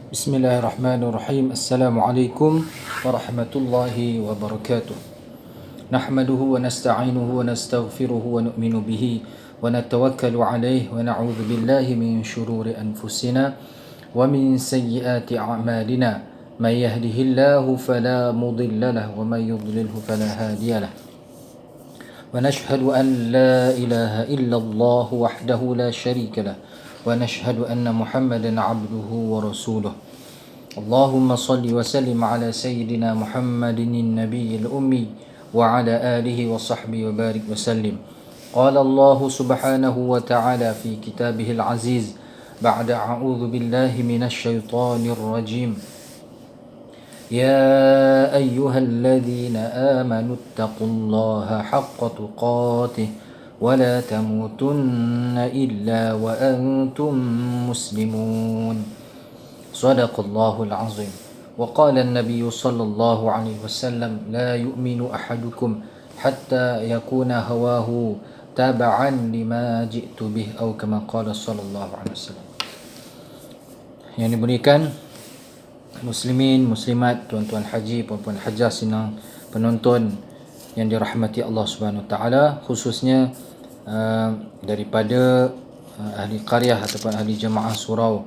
بسم الله الرحمن الرحيم. السلام عليكم ورحمة الله وبركاته. نحمده ونستعينه ونستغفره ونؤمن به ونتوكل عليه ونعوذ بالله من شرور أنفسنا ومن سيئات أعمالنا. من يهده الله فلا مضل له ومن يضلله فلا هادي له. ونشهد أن لا إله إلا الله وحده لا شريك له ونشهد أن محمدا عبده ورسوله. اللهم صل وسلم على سيدنا محمد النبي الأمي وعلى آله وصحبه وبارك وسلم. قال الله سبحانه وتعالى في كتابه العزيز بعد أعوذ بالله من الشيطان الرجيم: يا أيها الذين آمنوا اتقوا الله حق تقاته ولا تموتن إلا وأنتم مسلمون. صدق الله العظيم. وقال النبي صلى الله عليه وسلم: لا يؤمن أحدكم حتى يكون هواه تابعا لما جئت به أو كما قال صلى الله عليه وسلم. Yang diberikan muslimin, muslimat, tuan-tuan haji, puan-puan hajah, senang penonton yang dirahmati Allah Subhanahu Wa Taala, khususnya daripada ahli qaryah ataupun ahli jemaah surau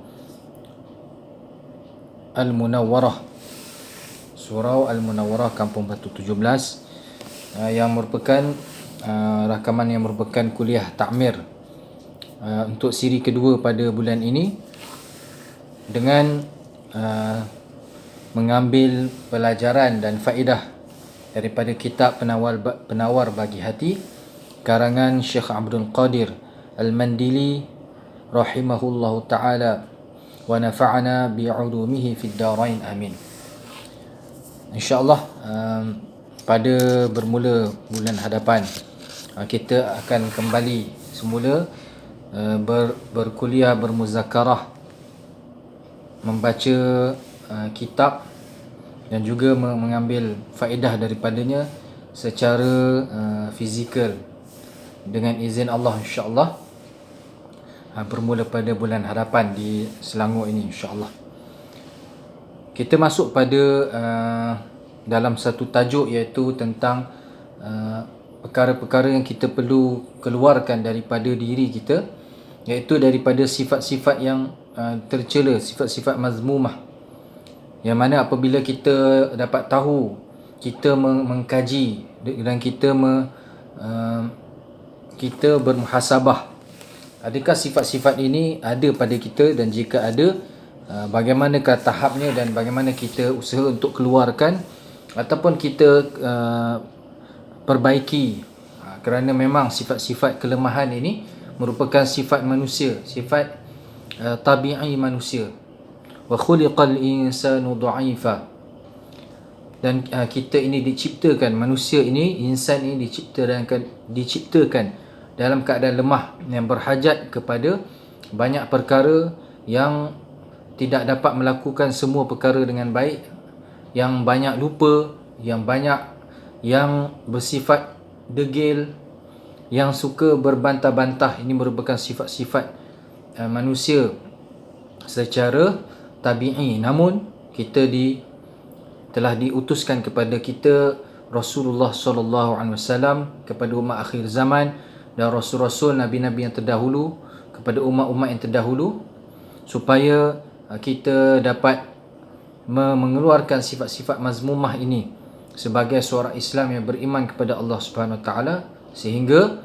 Al-Munawwarah, surau Al-Munawwarah Kampung Batu 17, yang merupakan rakaman yang merupakan kuliah takmir untuk siri kedua pada bulan ini, dengan mengambil pelajaran dan faedah daripada kitab Penawar Bagi Hati karangan Syekh Abdul Qadir Al-Mandili rahimahullahu ta'ala wa nafa'ana bi'ulumihi fid darain amin. InsyaAllah pada bermula bulan hadapan kita akan kembali semula berkuliah, bermuzakarah, membaca kitab dan juga mengambil faedah daripadanya secara fizikal dengan izin Allah, insyaAllah bermula pada bulan hadapan di Selangor ini, insyaAllah. Kita masuk pada dalam satu tajuk, iaitu tentang perkara-perkara yang kita perlu keluarkan daripada diri kita, iaitu daripada sifat-sifat yang tercela, sifat-sifat mazmumah, yang mana apabila kita dapat tahu, kita mengkaji dan kita bermuhasabah, adakah sifat-sifat ini ada pada kita, dan jika ada, bagaimanakah tahapnya dan bagaimana kita usaha untuk keluarkan ataupun kita perbaiki, kerana memang sifat-sifat kelemahan ini merupakan sifat manusia, sifat tabi'i manusia. Wa khuliqal insanu dha'ifa. Dan kita ini diciptakan, manusia ini, insan ini diciptakan dalam keadaan lemah, yang berhajat kepada banyak perkara, yang tidak dapat melakukan semua perkara dengan baik, yang banyak lupa, yang bersifat degil, yang suka berbantah-bantah. Ini merupakan sifat-sifat manusia secara tabi'i. Namun kita telah diutuskan kepada kita Rasulullah sallallahu alaihi wasallam, kepada umat akhir zaman, dan rasul-rasul, nabi-nabi yang terdahulu, kepada umat-umat yang terdahulu, supaya kita dapat mengeluarkan sifat-sifat mazmumah ini sebagai seorang Islam yang beriman kepada Allah Subhanahu Wa Taala, sehingga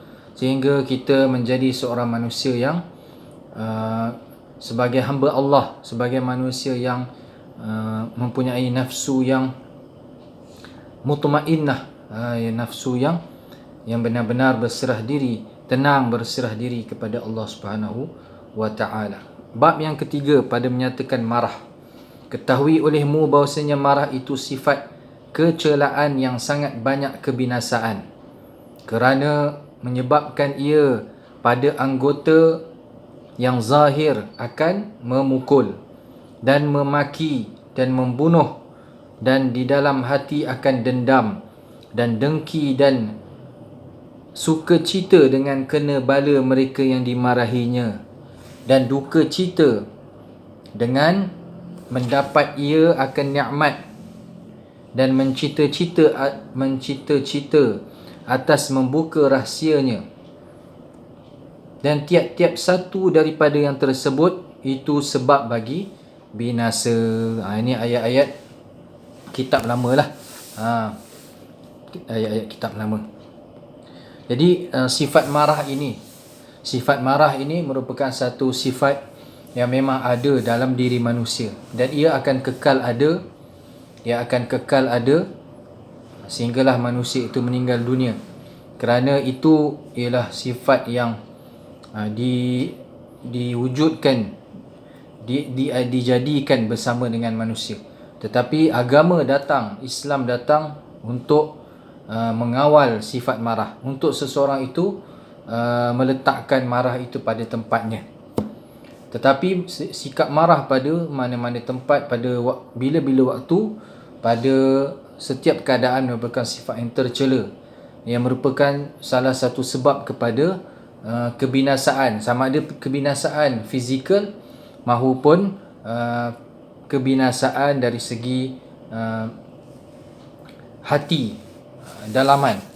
kita menjadi seorang manusia yang sebagai hamba Allah, sebagai manusia yang mempunyai nafsu yang mutmainnah, nafsu yang benar-benar berserah diri, tenang berserah diri kepada Allah Subhanahu wa Ta'ala. Bab yang ketiga pada menyatakan marah. Ketahui olehmu bahawasanya marah itu sifat kecelaan yang sangat banyak kebinasaan, kerana menyebabkan ia pada anggota yang zahir akan memukul dan memaki dan membunuh, dan di dalam hati akan dendam dan dengki dan suka cita dengan kena bala mereka yang dimarahinya, dan duka cita dengan mendapat ia akan nikmat dan mencita-cita atas membuka rahsianya, dan tiap-tiap satu daripada yang tersebut itu sebab bagi binasa. Ini ayat-ayat kitab lama lah. Ayat-ayat kitab lama. Jadi sifat marah ini merupakan satu sifat yang memang ada dalam diri manusia, dan ia akan kekal ada sehinggalah manusia itu meninggal dunia. Kerana itu ialah sifat yang diwujudkan, dijadikan bersama dengan manusia. Tetapi Islam datang untuk mengawal sifat marah, untuk seseorang itu meletakkan marah itu pada tempatnya. Tetapi sikap marah pada mana-mana tempat, pada bila-bila waktu, pada setiap keadaan merupakan sifat yang tercela, yang merupakan salah satu sebab kepada kebinasaan, sama ada kebinasaan fizikal maupun kebinasaan dari segi hati, dalaman.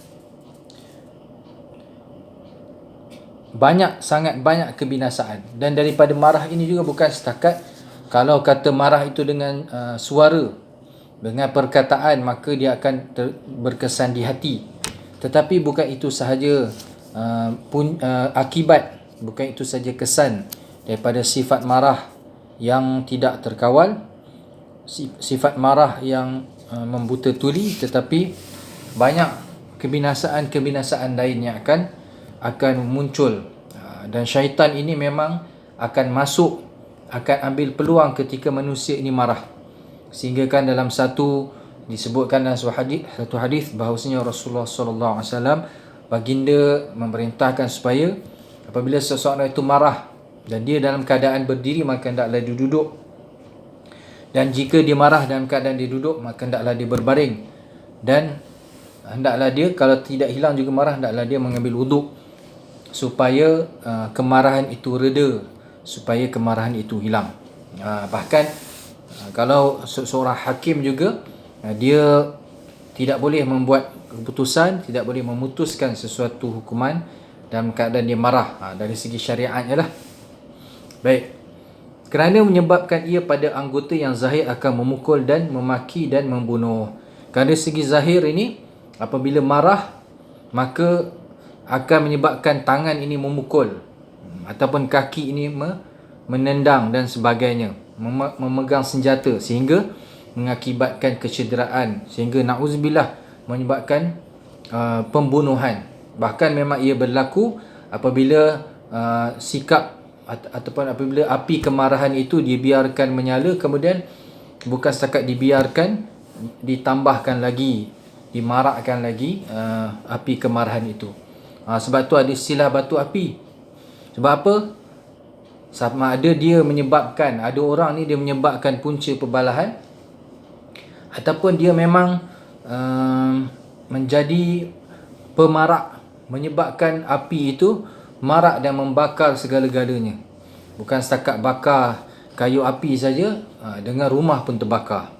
Sangat banyak kebinasaan. Dan daripada marah ini juga bukan setakat kalau kata marah itu dengan suara, dengan perkataan, maka dia akan berkesan di hati. Tetapi bukan itu sahaja akibat, bukan itu saja kesan daripada sifat marah yang tidak terkawal, sifat marah yang membuta tuli, tetapi banyak kebinasaan lain yang akan muncul. Dan syaitan ini memang akan ambil peluang ketika manusia ini marah. Sehingga dalam disebutkan dalam satu hadis bahawasanya Rasulullah sallallahu alaihi wasallam, baginda memerintahkan supaya apabila seseorang itu marah dan dia dalam keadaan berdiri, maka hendaklah dia duduk. Dan jika dia marah dalam keadaan dia duduk, maka hendaklah dia berbaring. Dan hendaklah dia, kalau tidak hilang juga marah, hendaklah dia mengambil wuduk supaya kemarahan itu reda, supaya kemarahan itu hilang. Bahkan kalau seorang hakim juga, dia tidak boleh membuat keputusan, tidak boleh memutuskan sesuatu hukuman dalam keadaan dia marah, dari segi syariatnya lah. Baik, kerana menyebabkan ia pada anggota yang zahir akan memukul dan memaki dan membunuh. Kerana segi zahir ini, apabila marah, maka akan menyebabkan tangan ini memukul, ataupun kaki ini menendang dan sebagainya, memegang senjata, sehingga mengakibatkan kecederaan, sehingga na'udzubillah menyebabkan pembunuhan. Bahkan memang ia berlaku apabila sikap ataupun apabila api kemarahan itu dibiarkan menyala, kemudian bukan setakat dibiarkan, ditambahkan lagi, dimarakkan lagi api kemarahan itu. Sebab tu ada istilah batu api. Sebab apa? Sama ada dia menyebabkan, ada orang ni dia menyebabkan punca perbalahan, ataupun dia memang menjadi pemarak, menyebabkan api itu marak dan membakar segala-galanya. Bukan setakat bakar kayu api saja, dengan rumah pun terbakar.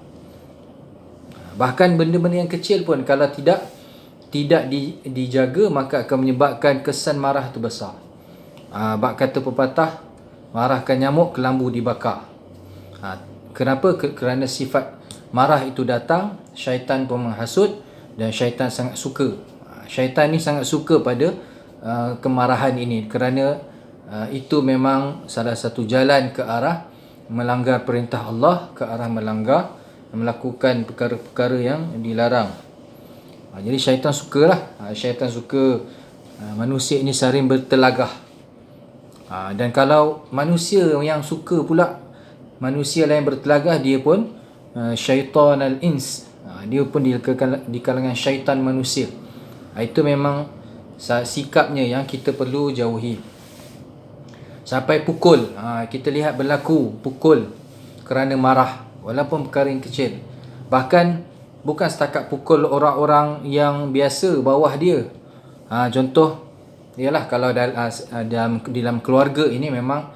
Bahkan benda-benda yang kecil pun kalau tidak dijaga, maka akan menyebabkan kesan marah itu besar. Bak kata pepatah, marahkan nyamuk, kelambu dibakar. Kenapa? Kerana sifat marah itu datang, syaitan pun menghasut, dan syaitan sangat suka. Syaitan ni sangat suka pada kemarahan ini, kerana itu memang salah satu jalan ke arah melanggar perintah Allah, ke arah melakukan perkara-perkara yang dilarang. Jadi syaitan sukalah, syaitan suka manusia ini saling bertelagah. Dan kalau manusia yang suka pula manusia lain bertelagah, dia pun syaitan al-ins, dia pun di kalangan syaitan manusia. Itu memang sikapnya yang kita perlu jauhi. Sampai pukul, kita lihat berlaku pukul kerana marah, walaupun perkara yang kecil. Bahkan bukan setakat pukul orang-orang yang biasa bawah dia. Contoh ialah kalau dalam keluarga ini memang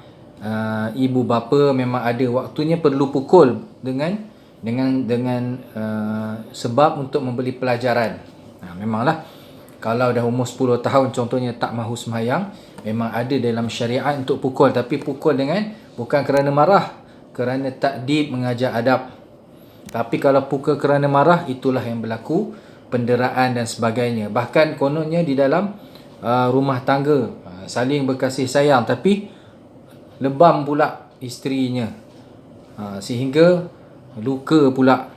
ibu bapa memang ada waktunya perlu pukul dengan sebab untuk memberi pelajaran. Memanglah kalau dah umur 10 tahun contohnya tak mahu sembahyang, memang ada dalam syariat untuk pukul, tapi pukul dengan bukan kerana marah, kerana takdib, mengajar adab. Tapi kalau pukul kerana marah, itulah yang berlaku penderaan dan sebagainya. Bahkan kononnya di dalam rumah tangga saling berkasih sayang, tapi lebam pula isterinya, sehingga luka pula.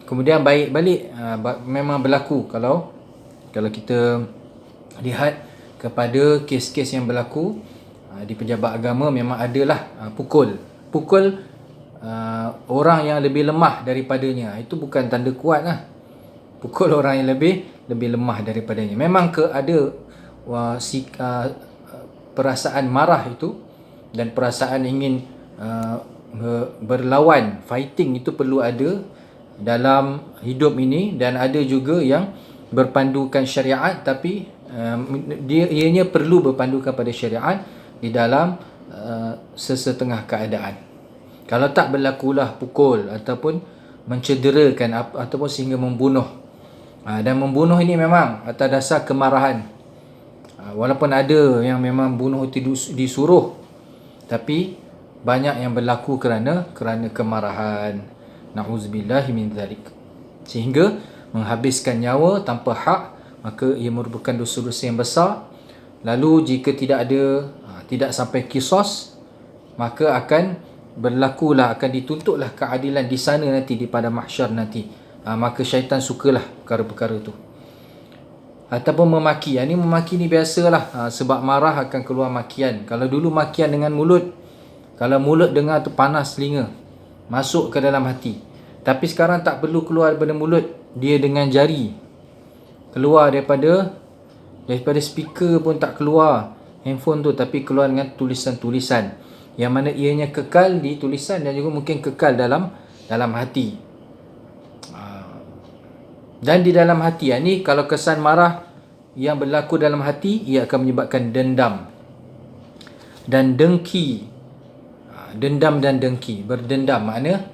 Kemudian baik balik, memang berlaku kalau kita lihat kepada kes-kes yang berlaku di pejabat agama, memang adalah pukul orang yang lebih lemah daripadanya. Itu bukan tanda kuat lah. Pukul orang yang lebih lemah daripadanya. Memang ada perasaan marah itu dan perasaan ingin berlawan, fighting itu perlu ada dalam hidup ini, dan ada juga yang berpandukan syariat, tapi ianya perlu berpandukan pada syariat di dalam sesetengah keadaan. Kalau tak, berlakulah pukul ataupun mencederakan ataupun sehingga membunuh. Dan membunuh ini memang atas dasar kemarahan. Walaupun ada yang memang bunuh itu disuruh, tapi banyak yang berlaku kerana kemarahan. Na'udzubillahi min dzalik. Sehingga menghabiskan nyawa tanpa hak, maka ia merupakan dosa-dosa yang besar. Lalu jika tidak sampai kisos, maka akan dituntutlah keadilan di sana nanti, di pada mahsyar nanti. Maka syaitan sukalah perkara-perkara itu. Ataupun memaki. Memaki ni biasalah, sebab marah akan keluar makian. Kalau dulu makian dengan mulut, kalau mulut dengar tu panas telinga, masuk ke dalam hati. Tapi sekarang tak perlu keluar daripada mulut, dia dengan jari. Keluar daripada speaker pun tak keluar handphone tu, tapi keluar dengan tulisan-tulisan, yang mana ianya kekal di tulisan dan juga mungkin kekal dalam hati. Dan di dalam hati, ni kalau kesan marah yang berlaku dalam hati, ia akan menyebabkan dendam dan dengki. Dendam dan dengki. Berdendam makna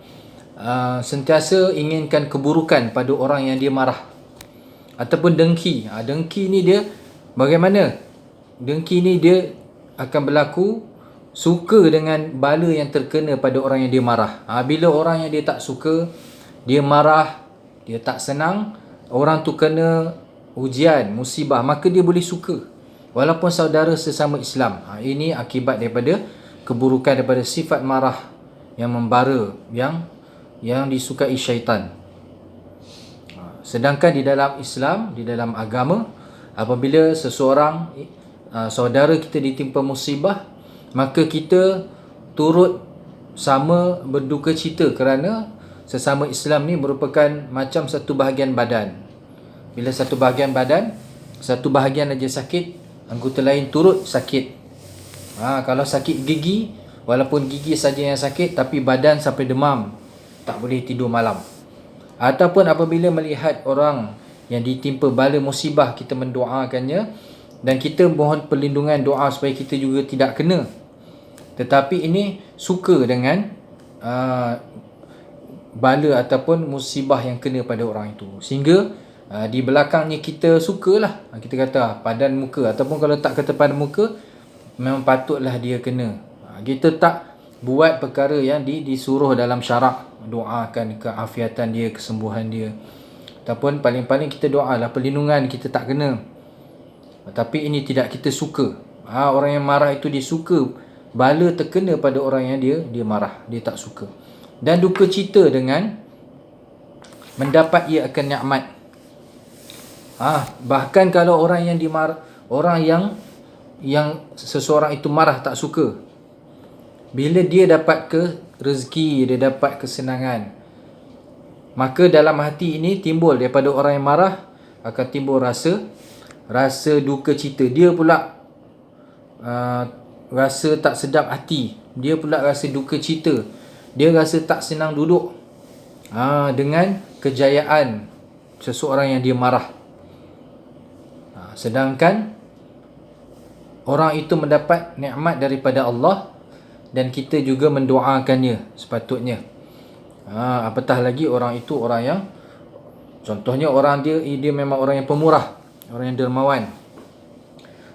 sentiasa inginkan keburukan pada orang yang dia marah. Ataupun dengki. Dengki ni dia bagaimana? Dengki ni dia akan berlaku suka dengan bala yang terkena pada orang yang dia marah. Bila orang yang dia tak suka, dia marah, dia tak senang, orang tu kena ujian, musibah, maka dia boleh suka walaupun saudara sesama Islam. Ini akibat daripada keburukan, daripada sifat marah yang membara, yang disukai syaitan. Sedangkan di dalam Islam, di dalam agama, apabila seseorang saudara kita ditimpa musibah, maka kita turut sama berduka cita, kerana sesama Islam ni merupakan macam satu bahagian badan. Bila satu bahagian badan, satu bahagian aja sakit, anggota lain turut sakit. Kalau sakit gigi, walaupun gigi saja yang sakit, tapi badan sampai demam, tak boleh tidur malam. Ataupun apabila melihat orang yang ditimpa bala musibah, kita mendoakannya dan kita mohon perlindungan, doa supaya kita juga tidak kena. Tetapi ini suka dengan bala ataupun musibah yang kena pada orang itu, sehingga di belakangnya kita sukalah, kita kata padan muka, ataupun kalau tak kata padan muka, memang patutlah dia kena. Kita tak buat perkara yang disuruh dalam syarak, doakan keafiatan dia, kesembuhan dia, ataupun paling-paling kita doalah perlindungan kita tak kena. Tapi ini tidak kita suka. Orang yang marah itu dia suka bala terkena pada orang yang dia marah, dia tak suka. Dan duka cita dengan mendapat ia akan nikmat. Bahkan kalau orang yang yang seseorang itu marah, tak suka, bila dia dapat rezeki, dia dapat kesenangan, maka dalam hati ini timbul daripada orang yang marah, akan timbul rasa duka cita. Dia pula rasa tak sedap hati, dia pula rasa duka cita, dia rasa tak senang duduk dengan kejayaan seseorang yang dia marah. Sedangkan orang itu mendapat nikmat daripada Allah, dan kita juga mendoakannya sepatutnya. Apatah lagi orang itu orang yang, contohnya orang dia memang orang yang pemurah, orang yang dermawan,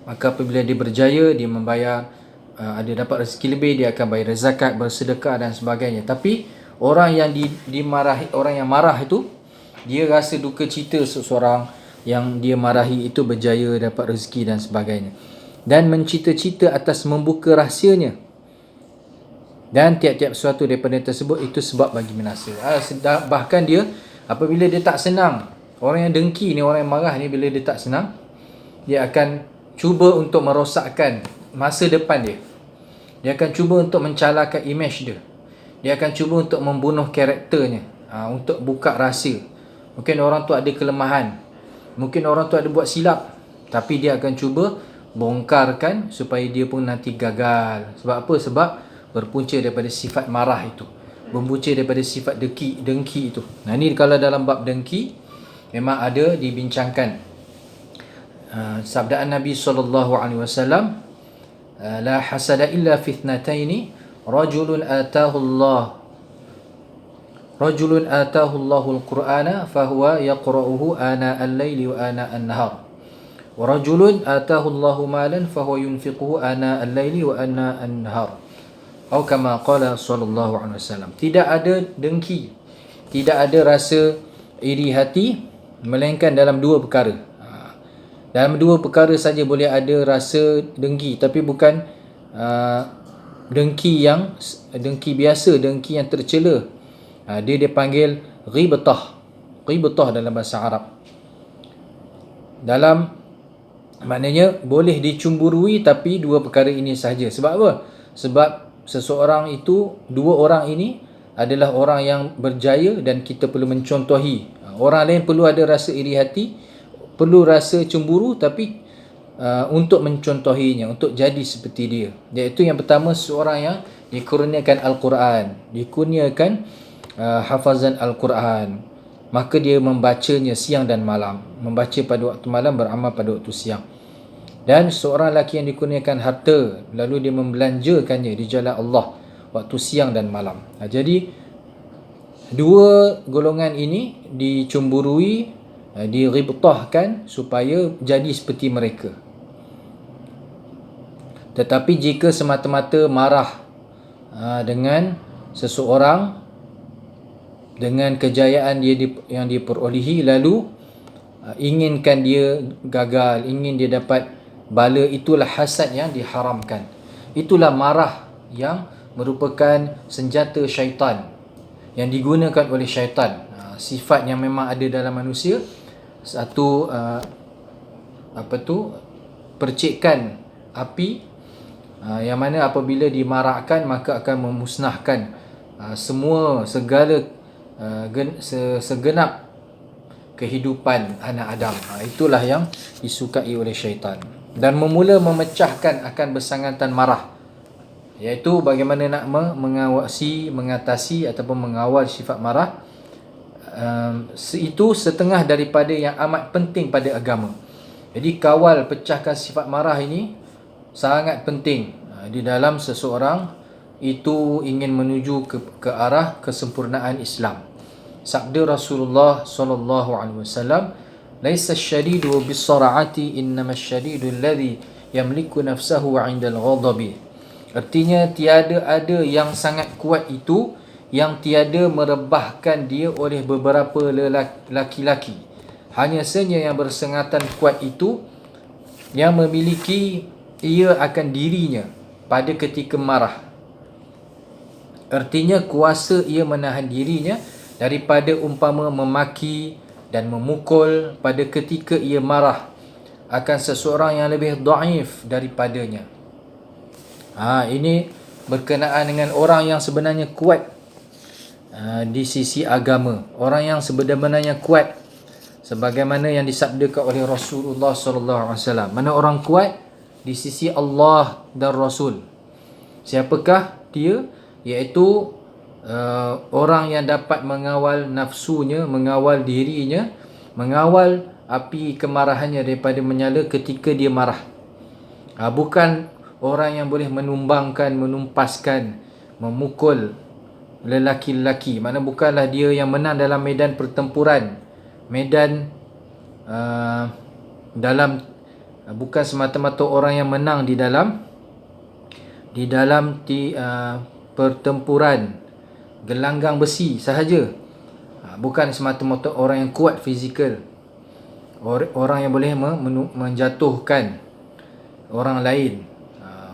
maka apabila dia berjaya, dia membayar, ada dapat rezeki lebih, dia akan bayar zakat, bersedekah dan sebagainya. Tapi orang yang dimarahi, orang yang marah itu, dia rasa duka cita seseorang yang dia marahi itu berjaya dapat rezeki dan sebagainya, dan mencita-cita atas membuka rahsianya. Dan tiap-tiap sesuatu daripada tersebut itu sebab bagi binasa. Bahkan dia, apabila dia tak senang, orang yang dengki ni, orang yang marah ni, bila dia tak senang, dia akan cuba untuk merosakkan masa depan dia. Dia akan cuba untuk mencalakan image dia. Dia akan cuba untuk membunuh karakternya, untuk buka rahsia. Mungkin orang tu ada kelemahan, mungkin orang tu ada buat silap, tapi dia akan cuba bongkarkan supaya dia pun nanti gagal. Sebab apa? Sebab berpunca daripada sifat marah itu, berpunca daripada sifat dengki itu. Ini kalau dalam bab dengki memang ada dibincangkan. Sabdaan Nabi SAW, la hasada illa fi ithnataini, rajulun atahu Allahul Qur'ana fahuwa yaqra'uhu ana al-laili wa ana an-nahar, wa rajulun atahu Allahu malan fahuwa yunfiquhu ana al-laili wa ana an-nahar, atau kama qala sallallahu alaihi wasallam. Tidak ada dengki, tidak ada rasa iri hati, melainkan dalam dua perkara. Dalam dua perkara saja boleh ada rasa dengki, tapi bukan dengki biasa, dengki yang tercela. Dia dipanggil ghibtah dalam bahasa Arab. Dalam maknanya boleh dicemburui, tapi dua perkara ini sahaja. Sebab apa? Sebab seseorang itu, dua orang ini adalah orang yang berjaya dan kita perlu mencontohi. Orang lain perlu ada rasa iri hati, perlu rasa cemburu, tapi untuk mencontohinya, untuk jadi seperti dia. Iaitu yang pertama, seorang yang dikurniakan Al-Quran, dikurniakan hafazan Al-Quran, maka dia membacanya siang dan malam, membaca pada waktu malam, beramal pada waktu siang. Dan seorang lelaki yang dikurniakan harta, lalu dia membelanjakannya di jalan Allah waktu siang dan malam. Jadi dua golongan ini dicemburui, diribtahkan supaya jadi seperti mereka. Tetapi jika semata-mata marah dengan seseorang, dengan kejayaan dia yang diperolehi, lalu inginkan dia gagal, ingin dia dapat bala, itulah hasad yang diharamkan. Itulah marah yang merupakan senjata syaitan, yang digunakan oleh syaitan. Sifat yang memang ada dalam manusia. Satu, percikan api, yang mana apabila dimarahkan maka akan memusnahkan segenap kehidupan anak Adam. Itulah yang disukai oleh syaitan. Dan memula memecahkan akan bersangatan marah, iaitu bagaimana nak mengatasi ataupun mengawal sifat marah. Itu setengah daripada yang amat penting pada agama. Jadi kawal, pecahkan sifat marah ini sangat penting di dalam seseorang itu ingin menuju ke arah kesempurnaan Islam. Sabda Rasulullah sallallahu alaihi wasallam, laisa asyadidu bis-sar'ati, innama asyadidu alladhi yamliku nafsahu 'inda al-ghadabi. Artinya tiada ada yang sangat kuat itu yang tiada merebahkan dia oleh beberapa lelaki. Hanya saja yang bersengatan kuat itu yang memiliki ia akan dirinya pada ketika marah. Artinya kuasa ia menahan dirinya daripada umpama memaki dan memukul pada ketika ia marah akan seseorang yang lebih dhaif daripadanya. Ini berkenaan dengan orang yang sebenarnya kuat di sisi agama, orang yang sebenarnya kuat sebagaimana yang disabdakan oleh Rasulullah sallallahu alaihi wasallam. Mana orang kuat di sisi Allah dan Rasul? Siapakah dia? Iaitu orang yang dapat mengawal nafsunya, mengawal dirinya, mengawal api kemarahannya daripada menyala ketika dia marah. Bukan orang yang boleh menumbangkan, menumpaskan, memukul lelaki-lelaki. Maknanya bukanlah dia yang menang dalam medan pertempuran, medan dalam bukan semata-mata orang yang menang di dalam pertempuran gelanggang besi sahaja. Bukan semata-mata orang yang kuat fizikal, orang yang boleh menjatuhkan orang lain.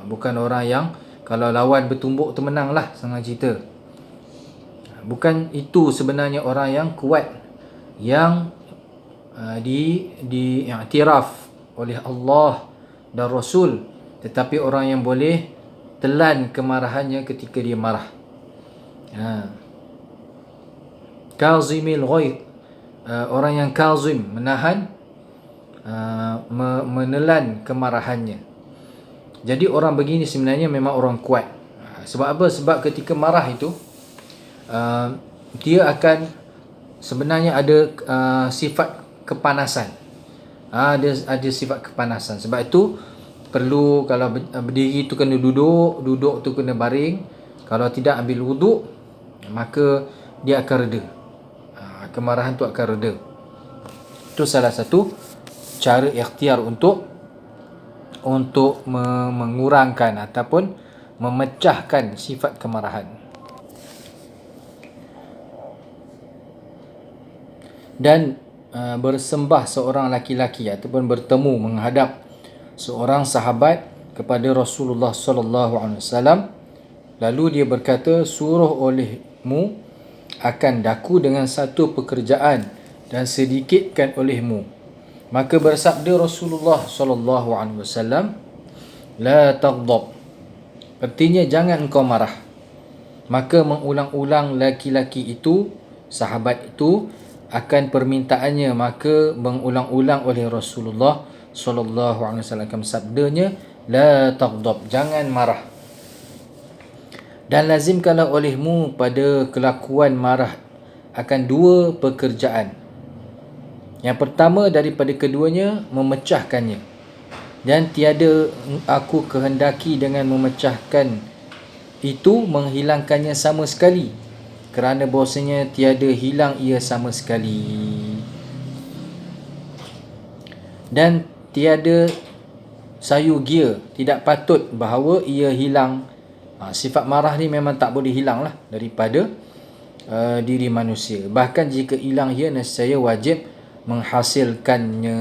Bukan orang yang kalau lawan bertumbuk tu menang lah, senang cerita. Bukan itu sebenarnya orang yang kuat, yang diiktiraf oleh Allah dan Rasul, tetapi orang yang boleh telan kemarahannya ketika dia marah. Kazimil ghaid, orang yang kazim, menahan, menelan kemarahannya. Jadi orang begini sebenarnya memang orang kuat. Sebab apa? Sebab ketika marah itu dia akan sebenarnya ada sifat kepanasan. Ada sifat kepanasan. Sebab itu perlu, kalau berdiri tu kena duduk, duduk tu kena baring. Kalau tidak ambil wuduk, maka dia akan reda. Kemarahan tu akan reda. Itu salah satu cara ikhtiar untuk mengurangkan ataupun memecahkan sifat kemarahan. Dan bersembah seorang laki-laki ataupun bertemu menghadap seorang sahabat kepada Rasulullah sallallahu alaihi wasallam, lalu dia berkata, suruh olehmu akan daku dengan satu pekerjaan dan sedikitkan olehmu. Maka bersabda Rasulullah sallallahu alaihi wasallam, la taghdab, artinya jangan engkau marah. Maka mengulang-ulang laki-laki itu, sahabat itu, akan permintaannya, maka mengulang-ulang oleh Rasulullah sallallahu alaihi wasallam sabdanya, la taghdab, jangan marah. Dan lazimkanlah olehmu pada kelakuan marah akan dua pekerjaan. Yang pertama daripada keduanya, memecahkannya. Dan tiada aku kehendaki dengan memecahkan itu menghilangkannya sama sekali, kerana bahawasanya tiada hilang ia sama sekali. Dan tiada sayugia, tidak patut bahawa ia hilang. Sifat marah ni memang tak boleh hilang lah daripada diri manusia. Bahkan jika hilang ia, nescaya wajib menghasilkannya,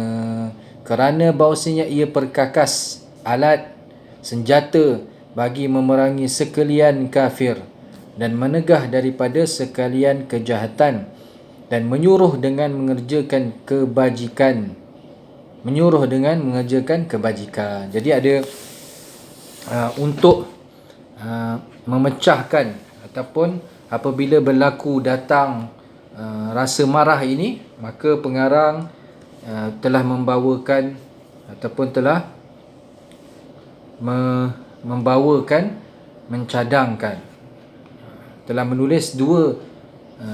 kerana bahawasanya ia perkakas alat senjata bagi memerangi sekalian kafir dan menegah daripada sekalian kejahatan dan menyuruh dengan mengerjakan kebajikan. Jadi ada untuk memecahkan ataupun apabila berlaku datang rasa marah ini, maka pengarang telah membawakan ataupun telah mencadangkan, telah menulis dua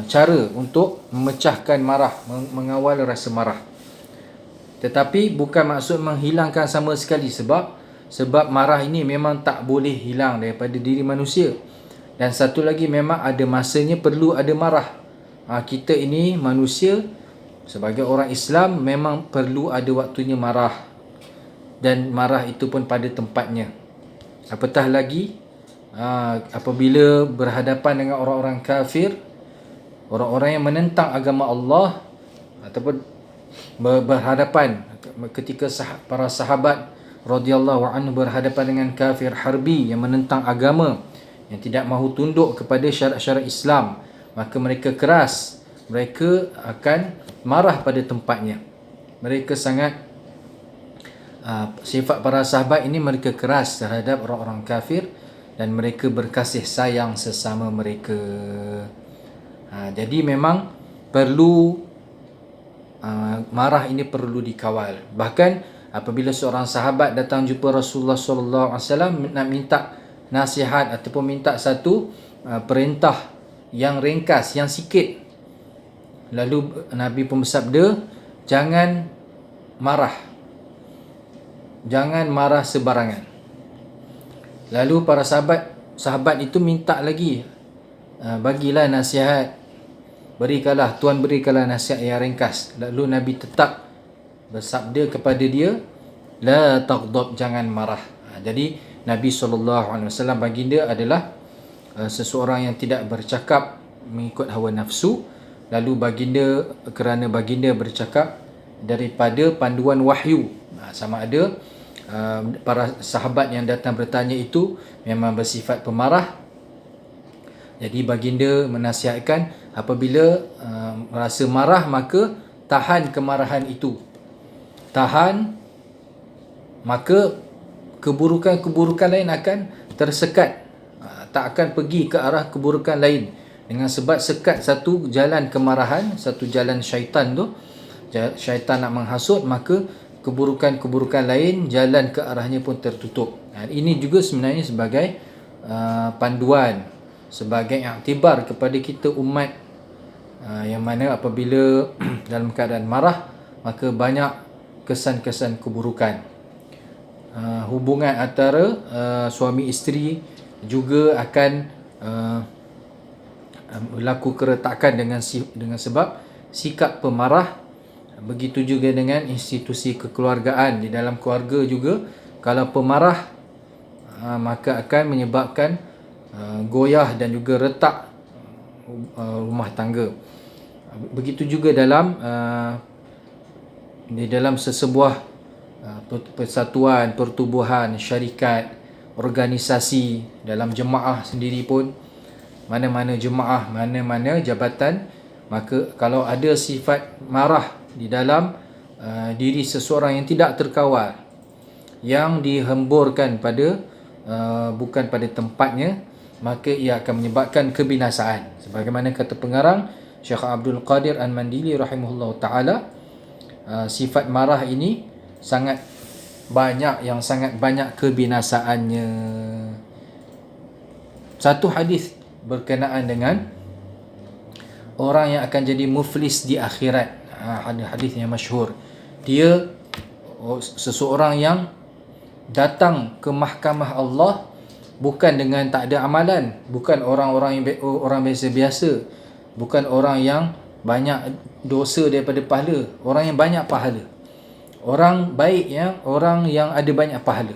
cara untuk memecahkan marah, mengawal rasa marah. Tetapi bukan maksud menghilangkan sama sekali, sebab marah ini memang tak boleh hilang daripada diri manusia. Dan satu lagi, memang ada masanya perlu ada marah. Kita ini manusia, sebagai orang Islam, memang perlu ada waktunya marah, dan marah itu pun pada tempatnya. Apatah lagi apabila berhadapan dengan orang-orang kafir, orang-orang yang menentang agama Allah, ataupun berhadapan ketika para sahabat radhiyallahu anhu berhadapan dengan kafir harbi yang menentang agama, yang tidak mahu tunduk kepada syarat-syarat Islam, maka mereka keras, mereka akan marah pada tempatnya. Mereka sangat sifat para sahabat ini, mereka keras terhadap orang-orang kafir dan mereka berkasih sayang sesama mereka. Jadi memang perlu marah ini perlu dikawal. Bahkan apabila seorang sahabat datang jumpa Rasulullah sallallahu alaihi wasallam nak minta nasihat ataupun minta satu perintah yang ringkas, yang sikit, lalu Nabi pun bersabda, jangan marah sebarangan. Lalu para sahabat itu minta lagi, bagilah nasihat, Tuan berikanlah nasihat yang ringkas. Lalu Nabi tetap bersabda kepada dia, la taghdab, jangan marah. Jadi Nabi SAW baginda adalah seseorang yang tidak bercakap mengikut hawa nafsu. Lalu kerana baginda bercakap daripada panduan wahyu, sama ada para sahabat yang datang bertanya itu memang bersifat pemarah. Jadi baginda menasihatkan, apabila merasa marah, maka tahan kemarahan itu. Tahan, maka keburukan-keburukan lain akan tersekat, tak akan pergi ke arah keburukan lain. Dengan sebab sekat satu jalan kemarahan, satu jalan syaitan tu, syaitan nak menghasut, maka keburukan-keburukan lain jalan ke arahnya pun tertutup. Ini juga sebenarnya sebagai panduan, sebagai iktibar kepada kita umat, yang mana apabila dalam keadaan marah, maka banyak kesan-kesan keburukan. Hubungan antara suami isteri juga akan berlaku keretakan dengan sebab sikap pemarah. Begitu juga dengan institusi kekeluargaan. Di dalam keluarga juga, kalau pemarah, maka akan menyebabkan goyah dan juga retak rumah tangga. Begitu juga di dalam sesebuah persatuan, pertubuhan, syarikat, organisasi, dalam jemaah sendiri pun, mana-mana jemaah, mana-mana jabatan, maka kalau ada sifat marah di dalam diri seseorang yang tidak terkawal, yang dihemburkan pada bukan pada tempatnya, maka ia akan menyebabkan kebinasaan. Sebagaimana kata pengarang Syekh Abdul Qadir Al-Mandili rahimahullah ta'ala, sifat marah ini sangat banyak kebinasaannya. Satu hadis berkenaan dengan orang yang akan jadi muflis di akhirat. Hadis yang masyhur. Dia seseorang yang datang ke mahkamah Allah bukan dengan tak ada amalan, bukan orang biasa-biasa, bukan orang yang banyak dosa daripada pahala, orang yang banyak pahala, orang baik, orang yang ada banyak pahala.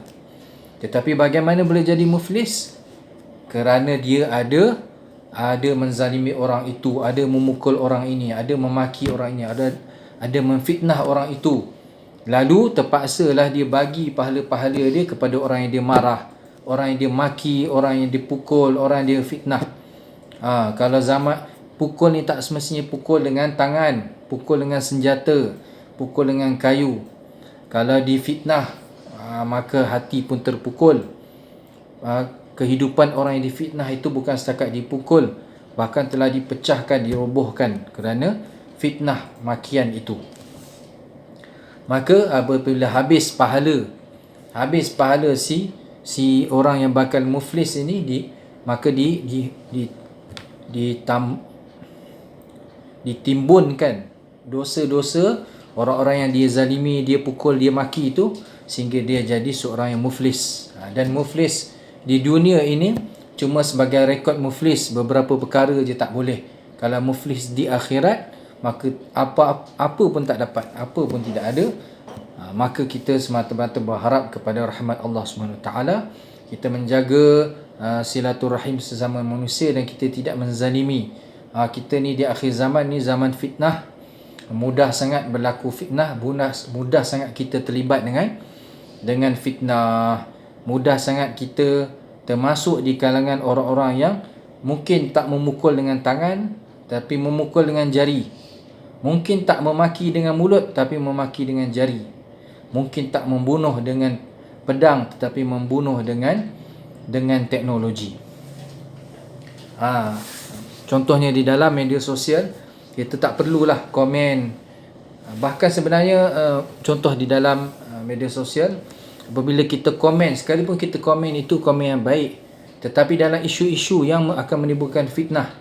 Tetapi bagaimana boleh jadi muflis? Kerana dia ada menzalimi orang itu, ada memukul orang ini, ada memaki orang ini, ada memfitnah orang itu. Lalu terpaksalah dia bagi pahala-pahala dia kepada orang yang dia marah, orang yang dia maki, orang yang dia pukul, orang yang dia fitnah. Kalau zaman pukul ni tak semestinya pukul dengan tangan, pukul dengan senjata, pukul dengan kayu. Kalau difitnah, maka hati pun terpukul. Kehidupan orang yang difitnah itu bukan setakat dipukul, bahkan telah dipecahkan, dirobohkan kerana fitnah makian itu. Maka apabila habis pahala si orang yang bakal muflis ini, maka ditimbunkan dosa-dosa orang-orang yang dia zalimi, dia pukul, dia maki itu, sehingga dia jadi seorang yang muflis. Dan muflis di dunia ini cuma sebagai rekod muflis, beberapa perkara je tak boleh. Kalau muflis di akhirat, maka apa pun tak dapat, apa pun tidak ada. Maka kita semata-mata berharap kepada rahmat Allah SWT. Kita menjaga silaturahim sesama manusia dan kita tidak menzalimi. Kita ni di akhir zaman ni zaman fitnah, mudah sangat berlaku fitnah, mudah sangat kita terlibat dengan fitnah, mudah sangat kita termasuk di kalangan orang-orang yang mungkin tak memukul dengan tangan tapi memukul dengan jari, mungkin tak memaki dengan mulut tapi memaki dengan jari, mungkin tak membunuh dengan pedang tetapi membunuh dengan teknologi. Contohnya di dalam media sosial, kita tak perlulah komen. Bahkan sebenarnya contoh di dalam media sosial, apabila kita komen, sekalipun kita komen itu komen yang baik, tetapi dalam isu-isu yang akan menimbulkan fitnah,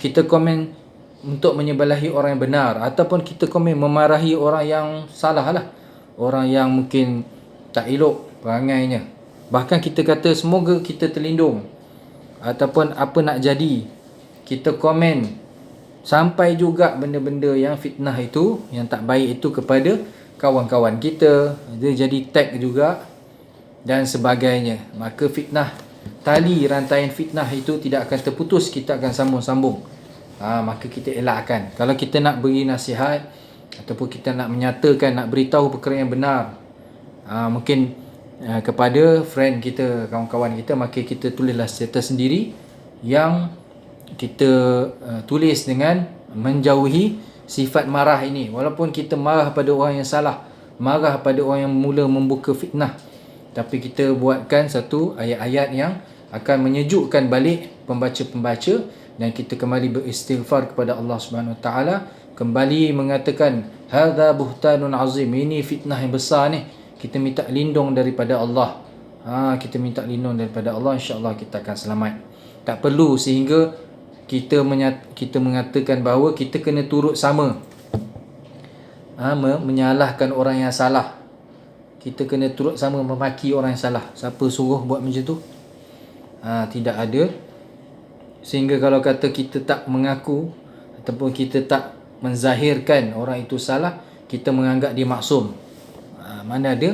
kita komen untuk menyebelahi orang yang benar, ataupun kita komen memarahi orang yang salah lah, orang yang mungkin tak elok perangainya, Bahkan kita kata semoga kita terlindung, ataupun apa nak jadi, kita komen. Sampai juga benda-benda yang fitnah itu, yang tak baik itu kepada kawan-kawan kita, dia jadi tag juga dan sebagainya. Maka fitnah, tali rantaian fitnah itu tidak akan terputus, kita akan sambung-sambung. Maka kita elakkan. Kalau kita nak beri nasihat ataupun kita nak menyatakan, nak beritahu perkara yang benar, mungkin kepada friend kita, kawan-kawan kita, maka kita tulislah status sendiri yang kita tulis dengan menjauhi sifat marah ini. Walaupun kita marah pada orang yang salah, marah pada orang yang mula membuka fitnah, tapi kita buatkan satu ayat-ayat yang akan menyejukkan balik pembaca-pembaca, dan kita kembali beristighfar kepada Allah Subhanahu Wa Taala, kembali mengatakan hadza buhtanun azim, ini fitnah yang besar ni, kita minta lindung daripada Allah. Kita minta lindung daripada Allah, insya-Allah kita akan selamat. Tak perlu sehingga kita mengatakan bahawa kita kena turut sama menyalahkan orang yang salah. Kita kena turut sama memaki orang yang salah. Siapa suruh buat macam tu? Tidak ada. Sehingga kalau kata kita tak mengaku ataupun kita tak menzahirkan orang itu salah, kita menganggap dia maksum. Mana ada?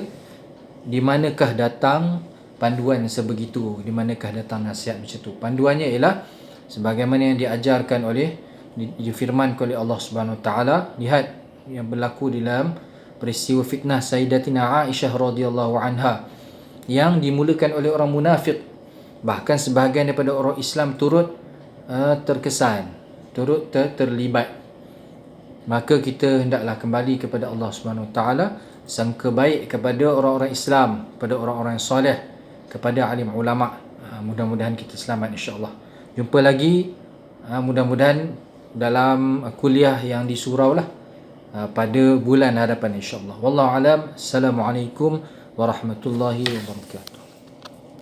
Di manakah datang panduan sebegitu? Di manakah datang nasihat macam tu? Panduannya ialah sebagaimana yang diajarkan oleh, difirmankan oleh Allah Subhanahu Wa Taala. Lihat yang berlaku dalam peristiwa fitnah Sayyidatina Aisyah radhiyallahu anha yang dimulakan oleh orang munafik. Bahkan sebahagian daripada orang Islam turut terkesan, turut terlibat. Maka kita hendaklah kembali kepada Allah Subhanahu Wa Taala, sangka baik kepada orang-orang Islam, kepada orang-orang yang soleh, kepada alim ulama. Mudah-mudahan kita selamat, insya-Allah. Jumpa lagi mudah-mudahan dalam kuliah yang di surau lah pada bulan hadapan, insya-Allah. Wallahu alam. Assalamualaikum warahmatullahi wabarakatuh.